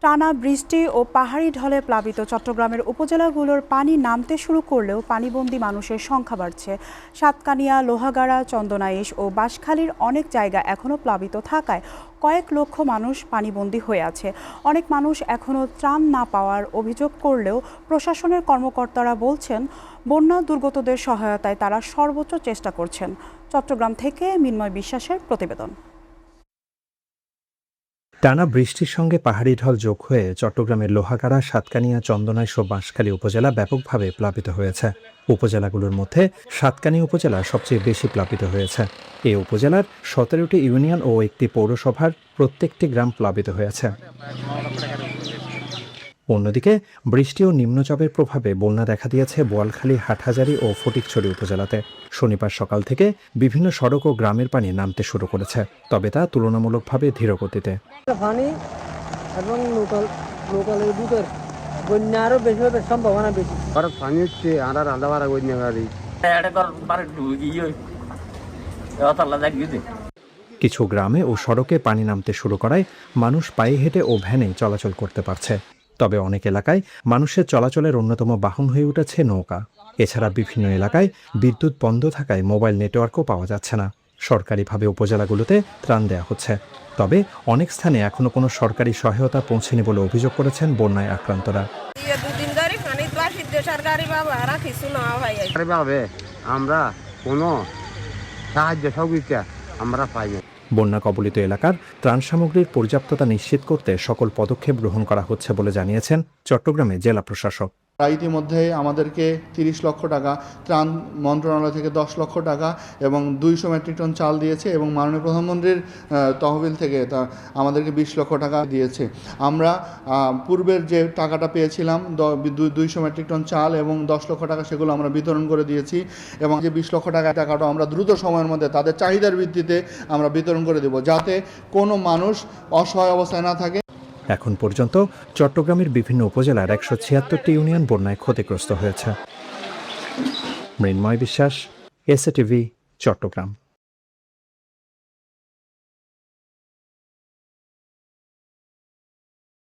টানা বৃষ্টি ও পাহাড়ি ঢলে প্লাবিত চট্টগ্রামের উপজেলাগুলোর পানি নামতে শুরু করলেও পানিবন্দী মানুষের সংখ্যা বাড়ছে। সাতকানিয়া, লোহাগাড়া, চন্দনাইশ ও বাঁশখালীর অনেক জায়গা এখনও প্লাবিত থাকায় কয়েক লক্ষ মানুষ পানিবন্দী হয়ে আছে। অনেক মানুষ এখনও ত্রাণ না পাওয়ার অভিযোগ করলেও প্রশাসনের কর্মকর্তারা বলছেন, বন্যা দুর্গতদের সহায়তায় তারা সর্বোচ্চ চেষ্টা করছেন। চট্টগ্রাম থেকে মিন্ময় বিশ্বাসের প্রতিবেদন। টানা বৃষ্টির সঙ্গে পাহাড়ি ঢল যোগ হয়ে চট্টগ্রামের লোহাগাড়া, সাতকানিয়া, চন্দনাইশ ও বাঁশখালী উপজেলা ব্যাপকভাবে প্লাবিত হয়েছে। উপজেলাগুলোর মধ্যে সাতকানিয়া উপজেলা সবচেয়ে বেশি প্লাবিত হয়েছে। এই উপজেলার 17টি ইউনিয়ন ও একটি পৌরসভার প্রত্যেকটি গ্রাম প্লাবিত হয়েছে। অন্যদিকে বৃষ্টি ও নিম্নচাপের প্রভাবে বন্যা দেখা দিয়েছে বোয়ালখালী, হাটহাজারী ও ফটিকছড়ি উপজেলাতে। শনিবার সকাল থেকে বিভিন্ন সড়ক ও গ্রামের পানি নামতে শুরু করেছে, তবে তা তুলনামূলকভাবে ধীর গতিতে। পানি এবং লোকালের ভিতর বন্যা আরো বেশি হওয়ার সম্ভাবনা বেশি। পানি হচ্ছে আর আলাদা বাড়া বন্যা গাড়ি কিছু গ্রামে ও সড়কে পানি নামতে শুরু করায় মানুষ পায়ে হেঁটে ও ভ্যানে চলাচল করতে পারছে। তবে অনেক এলাকায় মানুষের চলাচলের অন্যতম বাহন হয়ে উঠেছে নৌকা। এছাড়া বিভিন্ন এলাকায় বিদ্যুৎ বন্ধ থাকায় মোবাইল নেটওয়ার্কও পাওয়া যাচ্ছে না। সরকারিভাবে উপজেলাগুলোতে ত্রাণ দেওয়া হচ্ছে, তবে অনেক স্থানে এখনো কোনো সরকারি সহায়তা পৌঁছেনি বলে অভিযোগ করেছেন বন্যায় আক্রান্তরা। আমরা কোনো সাহায্য সহযোগিতা আমরা পাই না। বন্যা কবলিত এলাকার ত্রাণ সামগ্রীর পর্যাপ্ততা নিশ্চিত করতে সকল পদক্ষেপ গ্রহণ করা হচ্ছে বলে জানিয়েছেন চট্টগ্রামে জেলা প্রশাসক। ইতিমধ্যে আমাদেরকে 30 লক্ষ টাকা, ত্রাণ মন্ত্রণালয় থেকে 10 লক্ষ টাকা এবং 200 মেট্রিক টন চাল দিয়েছে এবং মাননীয় প্রধানমন্ত্রীর তহবিল থেকে আমাদেরকে 20 লক্ষ টাকা দিয়েছে। আমরা পূর্বের যে টাকাটা পেয়েছিলাম 200 মেট্রিক টন চাল এবং 10 লক্ষ টাকা, সেগুলো আমরা বিতরণ করে দিয়েছি এবং যে 20 লক্ষ টাকাটা আমরা দ্রুত সময়ের মধ্যে তাদের চাহিদার ভিত্তিতে আমরা বিতরণ করে দেব, যাতে কোনো মানুষ অসহায় অবস্থায় না থাকে। এখন পর্যন্ত চট্টগ্রামের বিভিন্ন উপজেলার 176টি ইউনিয়ন বন্যায় ক্ষতিগ্রস্ত হয়েছে। মৃন্ময় বিশ্বাস, এসএটিভি, চট্টগ্রাম।